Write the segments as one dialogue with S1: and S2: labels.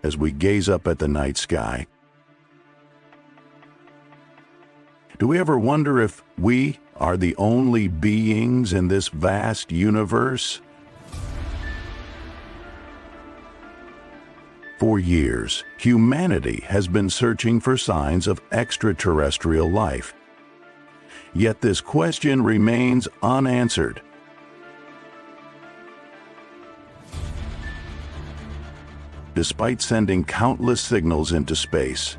S1: as we gaze up at the night sky. Do we ever wonder if we are the only beings in this vast universe? For years, humanity has been searching for signs of extraterrestrial life. Yet this question remains unanswered. Despite sending countless signals into space,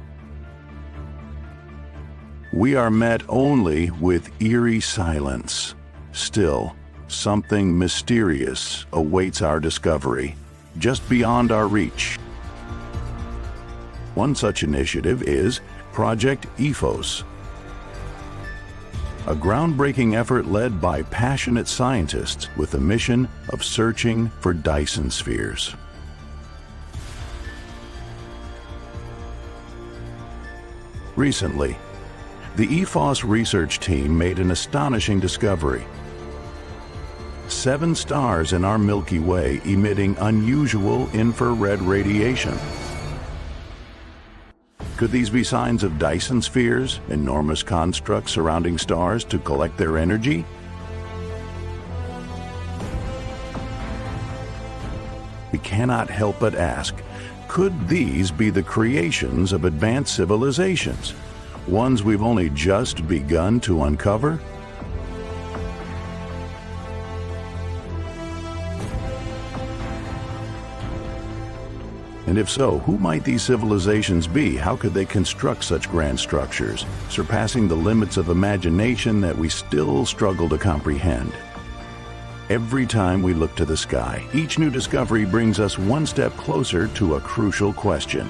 S1: we are met only with eerie silence. Still, something mysterious awaits our discovery, just beyond our reach. One such initiative is Project EFOS, a groundbreaking effort led by passionate scientists with the mission of searching for Dyson spheres. Recently, the EFOS research team made an astonishing discovery. 7 stars in our Milky Way emitting unusual infrared radiation. Could these be signs of Dyson spheres, enormous constructs surrounding stars to collect their energy? We cannot help but ask, could these be the creations of advanced civilizations, ones we've only just begun to uncover? And if so, who might these civilizations be? How could they construct such grand structures, surpassing the limits of imagination that we still struggle to comprehend? Every time we look to the sky, each new discovery brings us one step closer to a crucial question.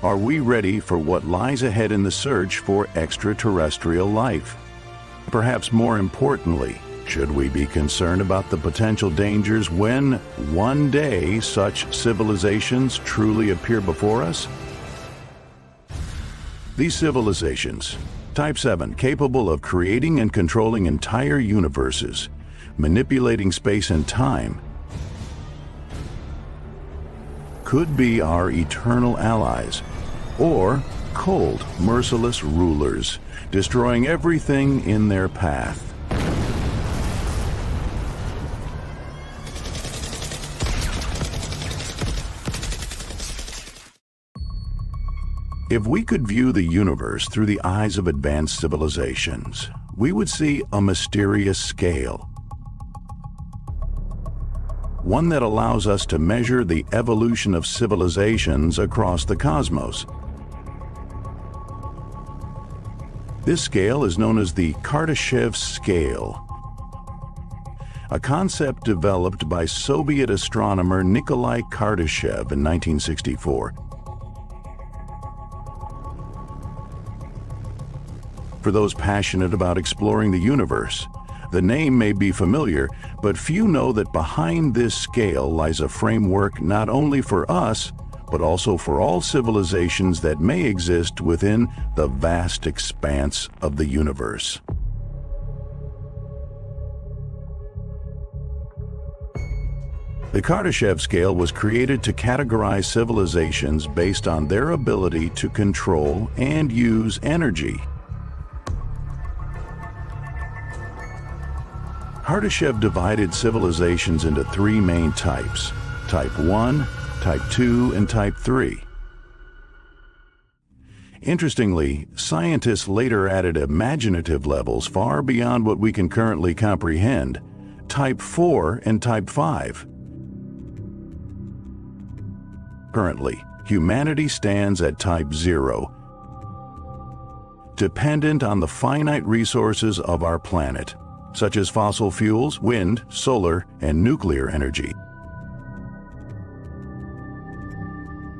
S1: Are we ready for what lies ahead in the search for extraterrestrial life? Perhaps more importantly, should we be concerned about the potential dangers when one day such civilizations truly appear before us? These civilizations, Type 7, capable of creating and controlling entire universes, manipulating space and time, could be our eternal allies, or cold, merciless rulers, destroying everything in their path. If we could view the universe through the eyes of advanced civilizations, we would see a mysterious scale. One that allows us to measure the evolution of civilizations across the cosmos. This scale is known as the Kardashev scale, a concept developed by Soviet astronomer Nikolai Kardashev in 1964. For those passionate about exploring the universe, the name may be familiar, but few know that behind this scale lies a framework not only for us, but also for all civilizations that may exist within the vast expanse of the universe. The Kardashev scale was created to categorize civilizations based on their ability to control and use energy. Kardashev divided civilizations into 3 main types: Type 1, Type 2, and Type 3. Interestingly, scientists later added imaginative levels far beyond what we can currently comprehend: Type 4 and Type 5. Currently, humanity stands at Type 0, dependent on the finite resources of our planet, such as fossil fuels, wind, solar, and nuclear energy.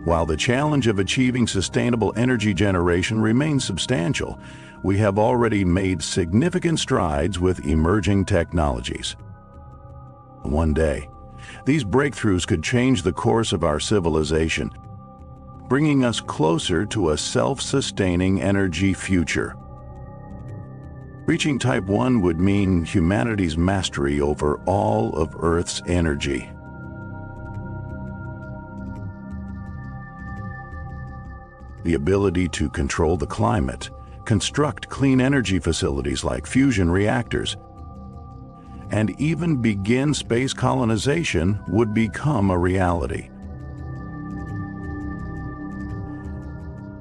S1: While the challenge of achieving sustainable energy generation remains substantial, we have already made significant strides with emerging technologies. One day, these breakthroughs could change the course of our civilization, bringing us closer to a self-sustaining energy future. Reaching Type 1 would mean humanity's mastery over all of Earth's energy. The ability to control the climate, construct clean energy facilities like fusion reactors, and even begin space colonization would become a reality.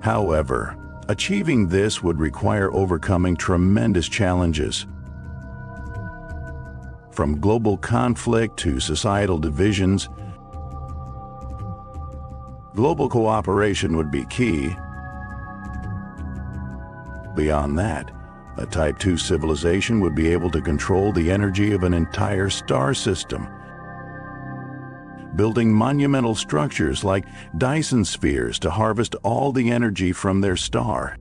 S1: However, achieving this would require overcoming tremendous challenges. From global conflict to societal divisions, global cooperation would be key. Beyond that, a Type 2 civilization would be able to control the energy of an entire star system, building monumental structures like Dyson spheres to harvest all the energy from their star.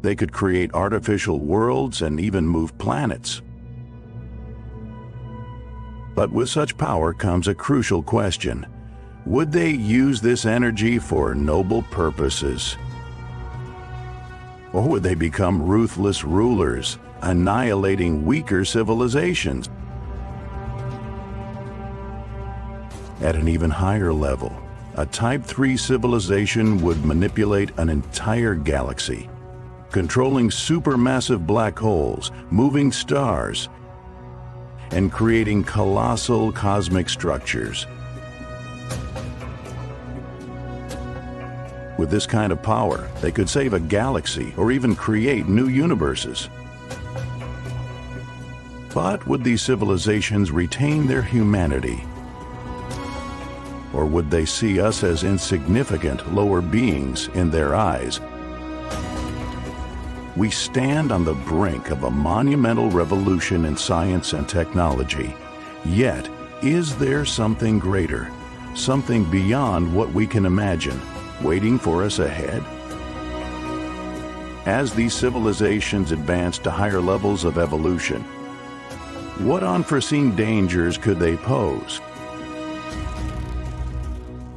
S1: They could create artificial worlds and even move planets. But with such power comes a crucial question. Would they use this energy for noble purposes? Or would they become ruthless rulers, annihilating weaker civilizations? At an even higher level, a Type 3 civilization would manipulate an entire galaxy, controlling supermassive black holes, moving stars, and creating colossal cosmic structures. With this kind of power, they could save a galaxy or even create new universes. But would these civilizations retain their humanity? Or would they see us as insignificant, lower beings in their eyes? We stand on the brink of a monumental revolution in science and technology. Yet, is there something greater, something beyond what we can imagine, waiting for us ahead? As these civilizations advance to higher levels of evolution, what unforeseen dangers could they pose?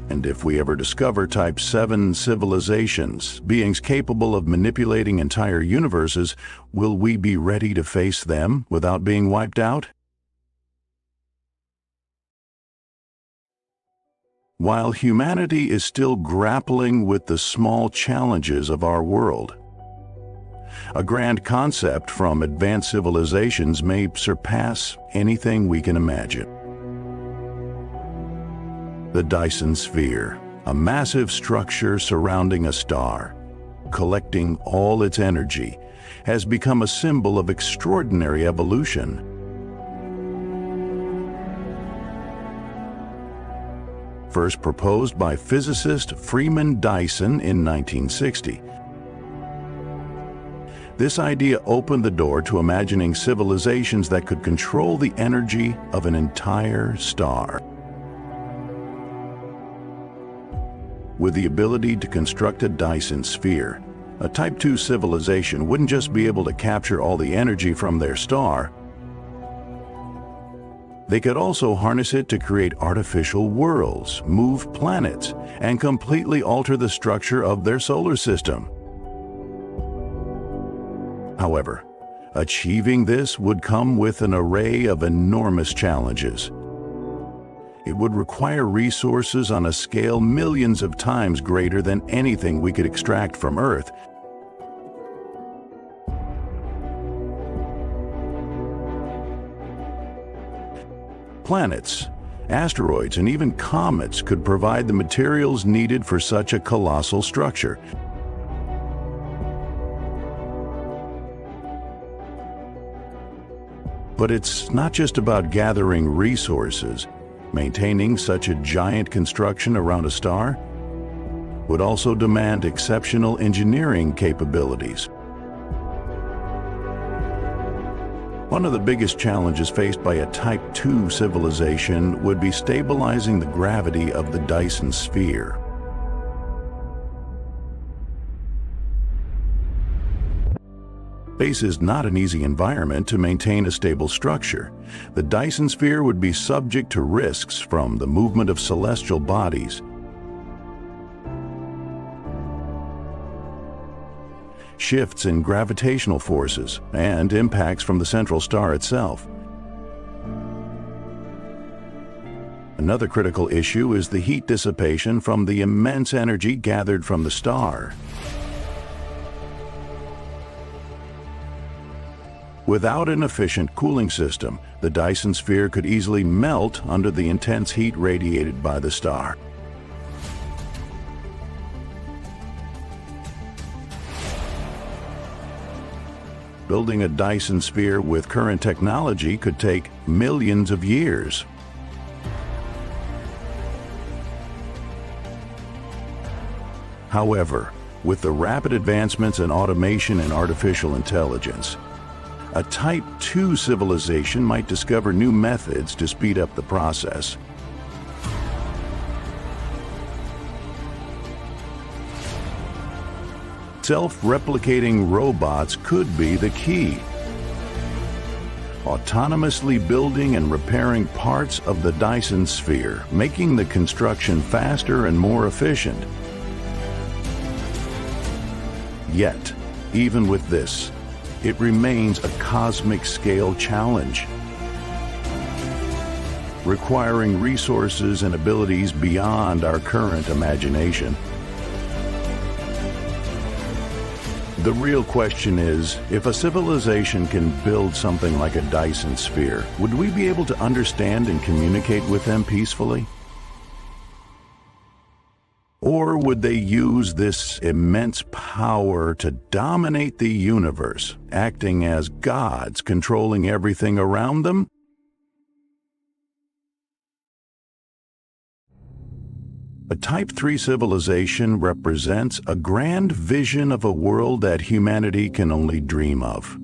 S1: And if we ever discover Type 7 civilizations, beings capable of manipulating entire universes, will we be ready to face them without being wiped out? While humanity is still grappling with the small challenges of our world, a grand concept from advanced civilizations may surpass anything we can imagine. The Dyson sphere, a massive structure surrounding a star, collecting all its energy, has become a symbol of extraordinary evolution. First proposed by physicist Freeman Dyson in 1960. This idea opened the door to imagining civilizations that could control the energy of an entire star. With the ability to construct a Dyson sphere, a Type 2 civilization wouldn't just be able to capture all the energy from their star, they could also harness it to create artificial worlds, move planets, and completely alter the structure of their solar system. However, achieving this would come with an array of enormous challenges. It would require resources on a scale millions of times greater than anything we could extract from Earth. Planets, asteroids, and even comets could provide the materials needed for such a colossal structure. But it's not just about gathering resources. Maintaining such a giant construction around a star would also demand exceptional engineering capabilities. One of the biggest challenges faced by a Type 2 civilization would be stabilizing the gravity of the Dyson sphere. Space is not an easy environment to maintain a stable structure. The Dyson sphere would be subject to risks from the movement of celestial bodies, shifts in gravitational forces, and impacts from the central star itself. Another critical issue is the heat dissipation from the immense energy gathered from the star. Without an efficient cooling system, the Dyson sphere could easily melt under the intense heat radiated by the star. Building a Dyson sphere with current technology could take millions of years. However, with the rapid advancements in automation and artificial intelligence, a Type II civilization might discover new methods to speed up the process. Self-replicating robots could be the key. Autonomously building and repairing parts of the Dyson sphere, making the construction faster and more efficient. Yet, even with this, it remains a cosmic-scale challenge, requiring resources and abilities beyond our current imagination. The real question is, if a civilization can build something like a Dyson sphere, would we be able to understand and communicate with them peacefully? Or would they use this immense power to dominate the universe, acting as gods controlling everything around them? A Type III civilization represents a grand vision of a world that humanity can only dream of.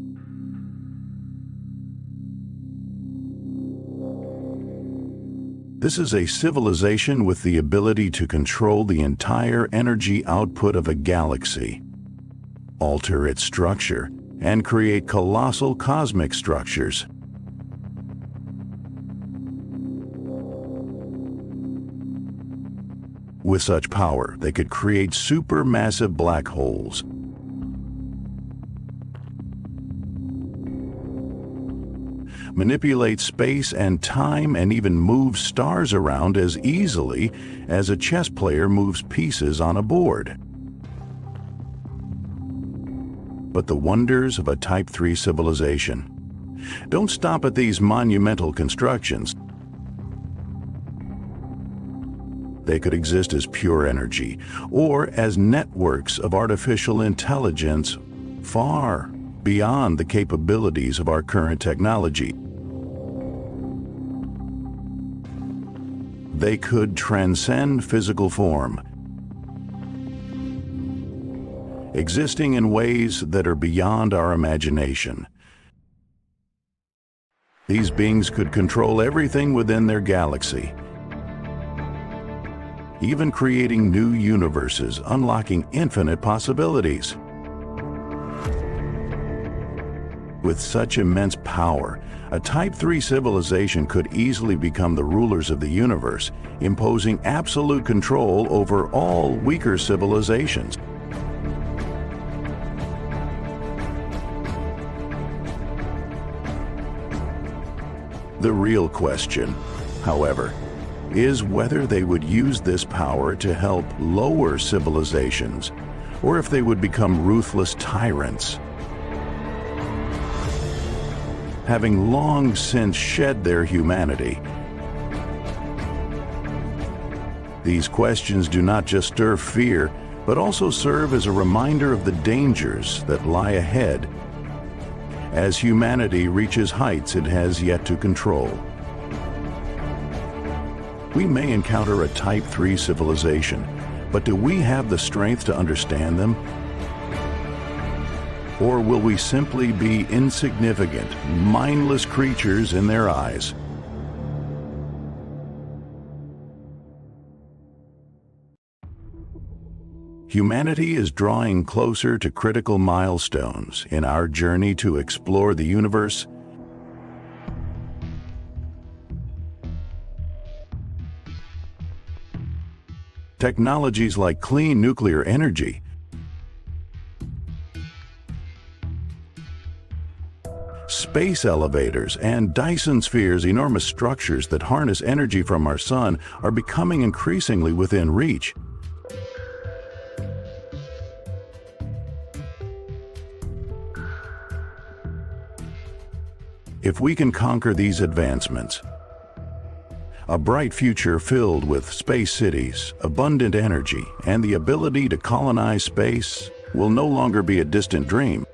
S1: This is a civilization with the ability to control the entire energy output of a galaxy, alter its structure, and create colossal cosmic structures. With such power, they could create supermassive black holes, manipulate space and time, and even move stars around as easily as a chess player moves pieces on a board. But the wonders of a Type III civilization don't stop at these monumental constructions. They could exist as pure energy or as networks of artificial intelligence far beyond the capabilities of our current technology. They could transcend physical form, existing in ways that are beyond our imagination. These beings could control everything within their galaxy, even creating new universes, unlocking infinite possibilities. With such immense power, a Type III civilization could easily become the rulers of the universe, imposing absolute control over all weaker civilizations. The real question, however, is whether they would use this power to help lower civilizations, or if they would become ruthless tyrants. Having long since shed their humanity, these questions do not just stir fear, but also serve as a reminder of the dangers that lie ahead as humanity reaches heights it has yet to control. We may encounter a Type III civilization, but do we have the strength to understand them? Or will we simply be insignificant, mindless creatures in their eyes? Humanity is drawing closer to critical milestones in our journey to explore the universe. Technologies like clean nuclear energy Space elevators and Dyson spheres, enormous structures that harness energy from our sun, are becoming increasingly within reach. If we can conquer these advancements, a bright future filled with space cities, abundant energy, and the ability to colonize space will no longer be a distant dream.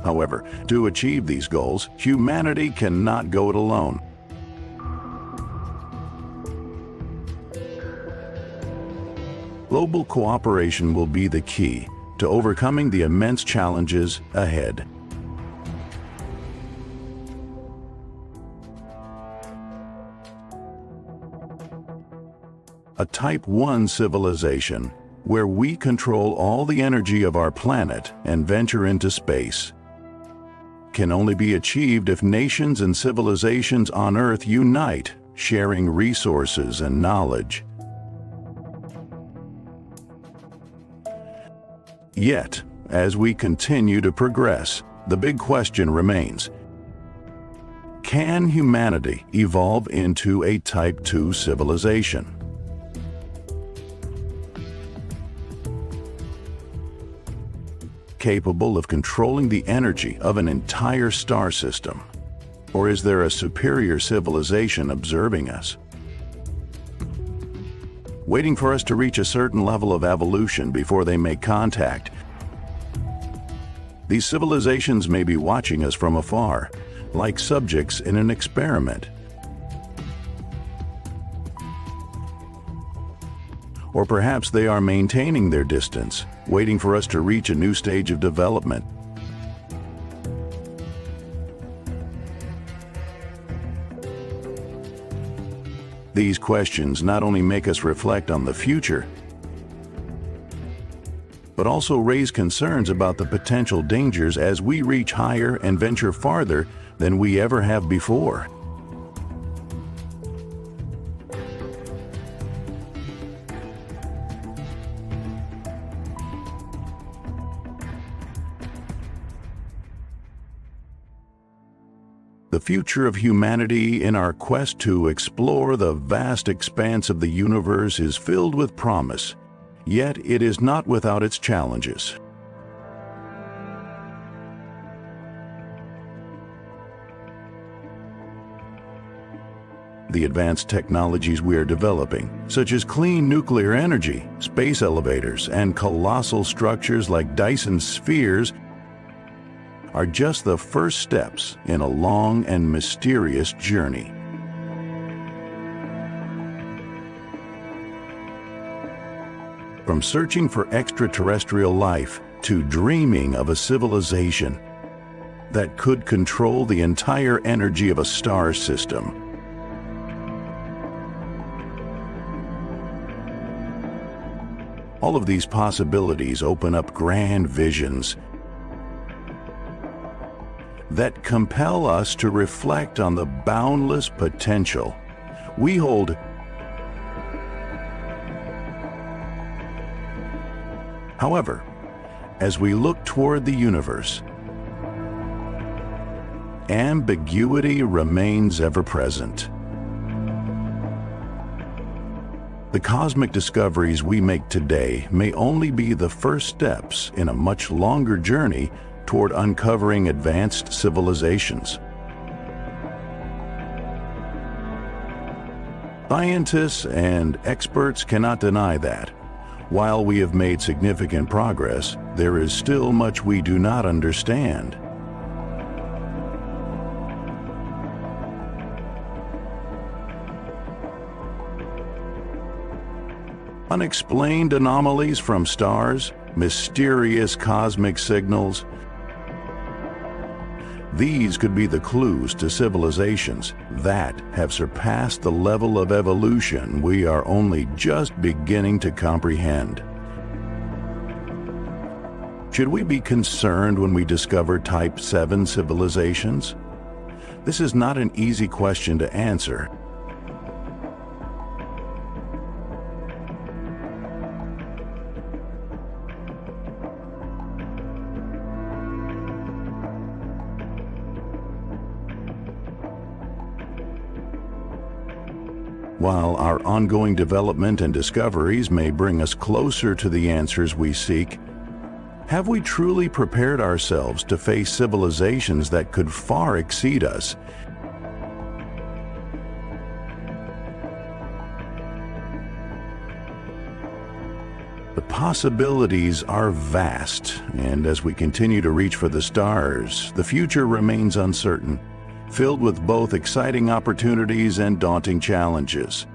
S1: However, to achieve these goals, humanity cannot go it alone. Global cooperation will be the key to overcoming the immense challenges ahead. A Type 1 civilization, where we control all the energy of our planet and venture into space, can only be achieved if nations and civilizations on Earth unite, sharing resources and knowledge. Yet, as we continue to progress, the big question remains: can humanity evolve into a Type 2 civilization? Capable of controlling the energy of an entire star system? Or is there a superior civilization observing us, waiting for us to reach a certain level of evolution before they make contact? These civilizations may be watching us from afar, like subjects in an experiment. Or perhaps they are maintaining their distance, waiting for us to reach a new stage of development. These questions not only make us reflect on the future, but also raise concerns about the potential dangers as we reach higher and venture farther than we ever have before. The future of humanity in our quest to explore the vast expanse of the universe is filled with promise, yet it is not without its challenges. The advanced technologies we are developing, such as clean nuclear energy, space elevators, and colossal structures like Dyson spheres, are just the first steps in a long and mysterious journey. From searching for extraterrestrial life to dreaming of a civilization that could control the entire energy of a star system. All of these possibilities open up grand visions that compel us to reflect on the boundless potential we hold. However, as we look toward the universe, ambiguity remains ever present. The cosmic discoveries we make today may only be the first steps in a much longer journey toward uncovering advanced civilizations. Scientists and experts cannot deny that, while we have made significant progress, there is still much we do not understand. Unexplained anomalies from stars, mysterious cosmic signals. These could be the clues to civilizations that have surpassed the level of evolution we are only just beginning to comprehend. Should we be concerned when we discover Type 7 civilizations? This is not an easy question to answer. While our ongoing development and discoveries may bring us closer to the answers we seek, have we truly prepared ourselves to face civilizations that could far exceed us? The possibilities are vast, and as we continue to reach for the stars, the future remains uncertain, filled with both exciting opportunities and daunting challenges.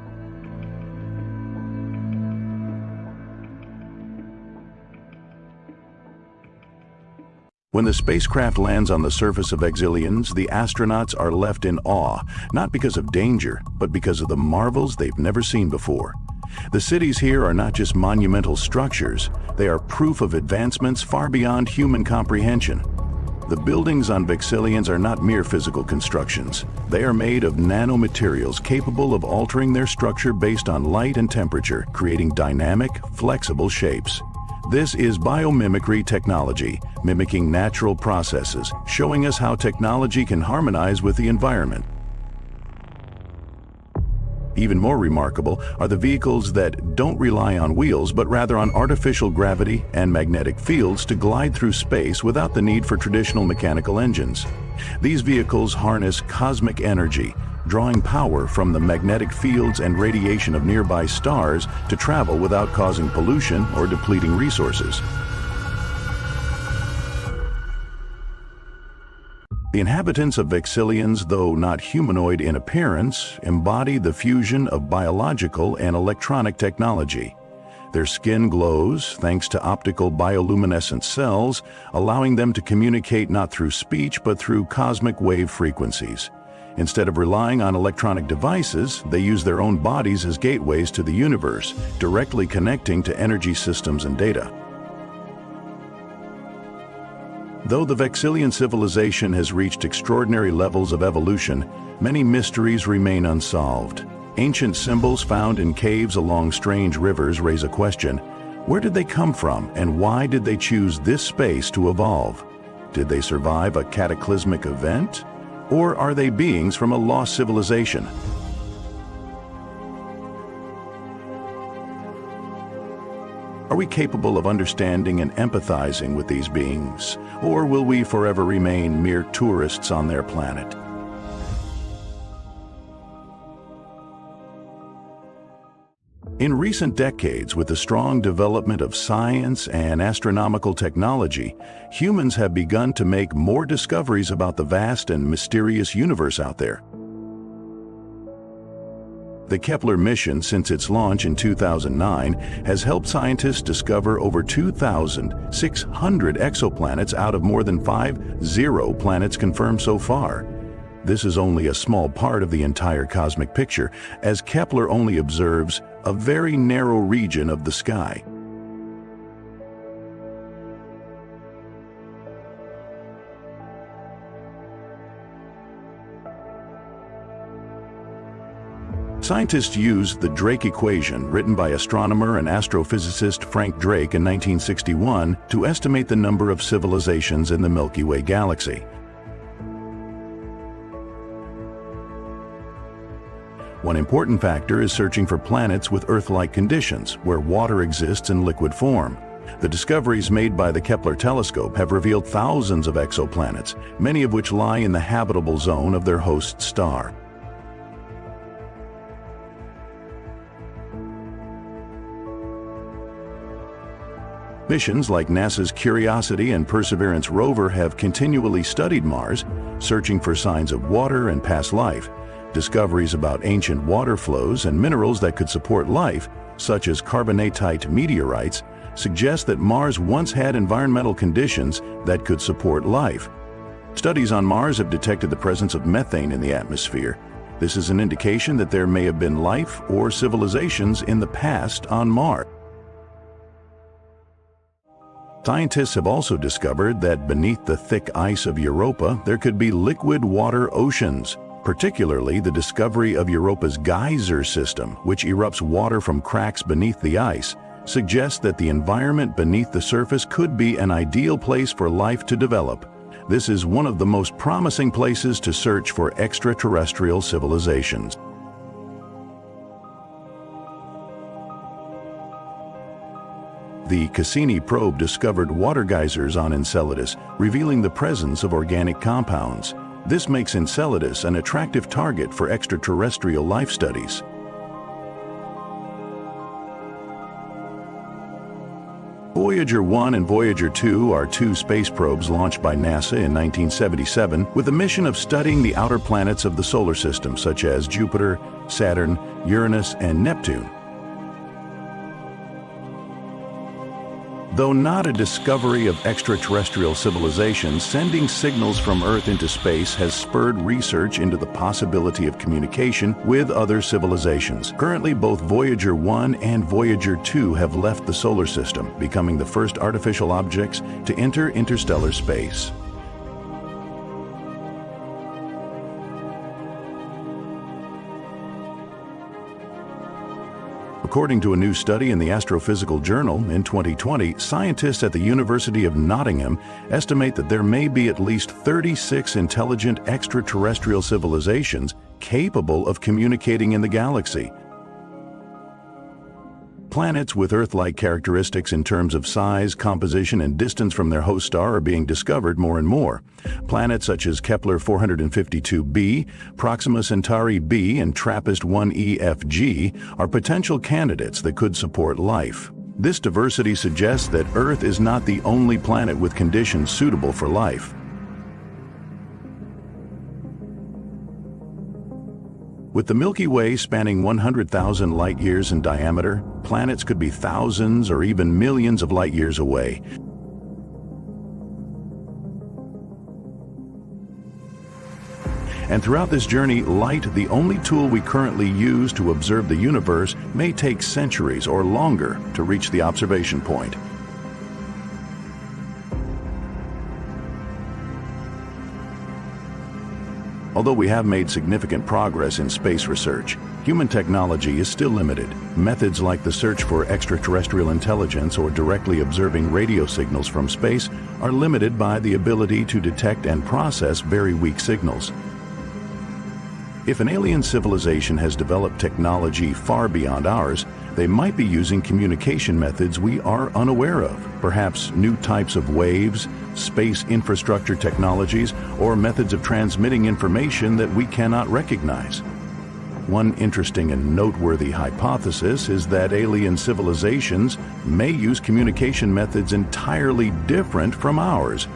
S1: When the spacecraft lands on the surface of Exiliens, the astronauts are left in awe, not because of danger, but because of the marvels they've never seen before. The cities here are not just monumental structures, they are proof of advancements far beyond human comprehension. The buildings on Vexillions are not mere physical constructions. They are made of nanomaterials capable of altering their structure based on light and temperature, creating dynamic, flexible shapes. This is biomimicry technology, mimicking natural processes, showing us how technology can harmonize with the environment. Even more remarkable are the vehicles that don't rely on wheels but rather on artificial gravity and magnetic fields to glide through space without the need for traditional mechanical engines. These vehicles harness cosmic energy, drawing power from the magnetic fields and radiation of nearby stars to travel without causing pollution or depleting resources. The inhabitants of Vexillions, though not humanoid in appearance, embody the fusion of biological and electronic technology. Their skin glows thanks to optical bioluminescent cells, allowing them to communicate not through speech but through cosmic wave frequencies. Instead of relying on electronic devices, they use their own bodies as gateways to the universe, directly connecting to energy systems and data. Though the Vexillian civilization has reached extraordinary levels of evolution, many mysteries remain unsolved. Ancient symbols found in caves along strange rivers raise a question. Where did they come from, and why did they choose this space to evolve? Did they survive a cataclysmic event? Or are they beings from a lost civilization? Are we capable of understanding and empathizing with these beings, or will we forever remain mere tourists on their planet? In recent decades, with the strong development of science and astronomical technology, humans have begun to make more discoveries about the vast and mysterious universe out there. The Kepler mission, since its launch in 2009, has helped scientists discover over 2,600 exoplanets out of more than 50 planets confirmed so far. This is only a small part of the entire cosmic picture, as Kepler only observes a very narrow region of the sky. Scientists used the Drake equation, written by astronomer and astrophysicist Frank Drake in 1961, to estimate the number of civilizations in the Milky Way galaxy. One important factor is searching for planets with Earth-like conditions, where water exists in liquid form. The discoveries made by the Kepler telescope have revealed thousands of exoplanets, many of which lie in the habitable zone of their host star. Missions like NASA's Curiosity and Perseverance rover have continually studied Mars, searching for signs of water and past life. Discoveries about ancient water flows and minerals that could support life, such as carbonatite meteorites, suggest that Mars once had environmental conditions that could support life. Studies on Mars have detected the presence of methane in the atmosphere. This is an indication that there may have been life or civilizations in the past on Mars. Scientists have also discovered that beneath the thick ice of Europa, there could be liquid water oceans. Particularly, the discovery of Europa's geyser system, which erupts water from cracks beneath the ice, suggests that the environment beneath the surface could be an ideal place for life to develop. This is one of the most promising places to search for extraterrestrial civilizations. The Cassini probe discovered water geysers on Enceladus, revealing the presence of organic compounds. This makes Enceladus an attractive target for extraterrestrial life studies. Voyager 1 and Voyager 2 are two space probes launched by NASA in 1977 with the mission of studying the outer planets of the solar system, such as Jupiter, Saturn, Uranus, and Neptune. Though not a discovery of extraterrestrial civilization, sending signals from Earth into space has spurred research into the possibility of communication with other civilizations. Currently, both Voyager 1 and Voyager 2 have left the solar system, becoming the first artificial objects to enter interstellar space. According to a new study in the Astrophysical Journal in 2020, scientists at the University of Nottingham estimate that there may be at least 36 intelligent extraterrestrial civilizations capable of communicating in the galaxy. Planets with Earth-like characteristics in terms of size, composition, and distance from their host star are being discovered more and more. Planets such as Kepler 452b, Proxima Centauri b, and TRAPPIST-1 EFG are potential candidates that could support life. This diversity suggests that Earth is not the only planet with conditions suitable for life. With the Milky Way spanning 100,000 light-years in diameter, planets could be thousands or even millions of light-years away. And throughout this journey, light, the only tool we currently use to observe the universe, may take centuries or longer to reach the observation point. Although we have made significant progress in space research, human technology is still limited. Methods like the search for extraterrestrial intelligence or directly observing radio signals from space are limited by the ability to detect and process very weak signals. If an alien civilization has developed technology far beyond ours, they might be using communication methods we are unaware of, perhaps new types of waves, space infrastructure technologies, or methods of transmitting information that we cannot recognize. One interesting and noteworthy hypothesis is that alien civilizations may use communication methods entirely different from ours.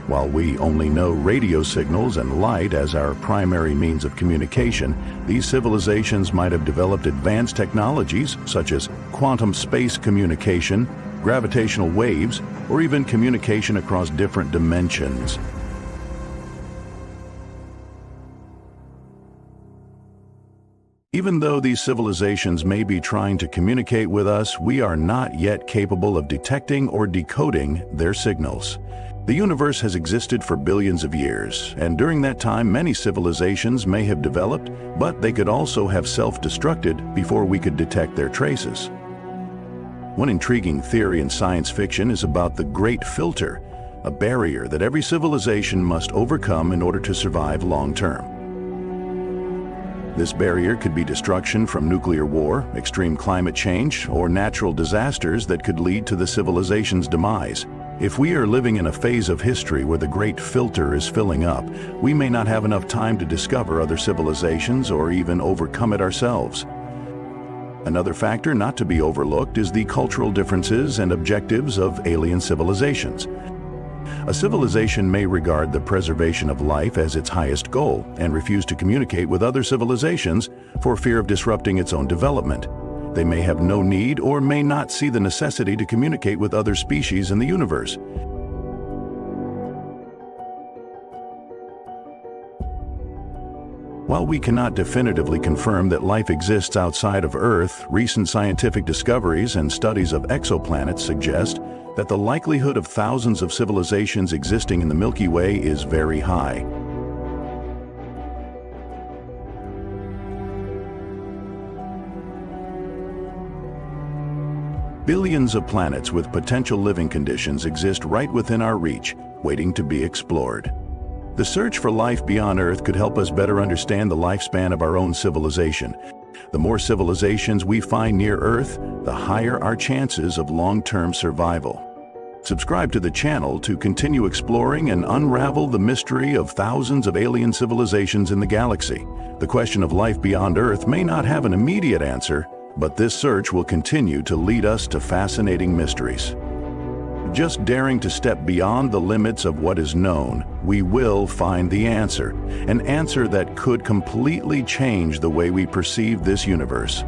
S1: While we only know radio signals and light as our primary means of communication, these civilizations might have developed advanced technologies such as quantum space communication, gravitational waves, or even communication across different dimensions. Even though these civilizations may be trying to communicate with us, we are not yet capable of detecting or decoding their signals. The universe has existed for billions of years, and during that time many civilizations may have developed, but they could also have self-destructed before we could detect their traces. One intriguing theory in science fiction is about the Great Filter, a barrier that every civilization must overcome in order to survive long-term. This barrier could be destruction from nuclear war, extreme climate change, or natural disasters that could lead to the civilization's demise. If we are living in a phase of history where the Great Filter is filling up, we may not have enough time to discover other civilizations or even overcome it ourselves. Another factor not to be overlooked is the cultural differences and objectives of alien civilizations. A civilization may regard the preservation of life as its highest goal and refuse to communicate with other civilizations for fear of disrupting its own development. They may have no need or may not see the necessity to communicate with other species in the universe. While we cannot definitively confirm that life exists outside of Earth, recent scientific discoveries and studies of exoplanets suggest that the likelihood of thousands of civilizations existing in the Milky Way is very high. Billions of planets with potential living conditions exist right within our reach, waiting to be explored. The search for life beyond Earth could help us better understand the lifespan of our own civilization. The more civilizations we find near Earth, the higher our chances of long-term survival. Subscribe to the channel to continue exploring and unravel the mystery of thousands of alien civilizations in the galaxy. The question of life beyond Earth may not have an immediate answer, but this search will continue to lead us to fascinating mysteries. Just daring to step beyond the limits of what is known, we will find the answer, an answer that could completely change the way we perceive this universe.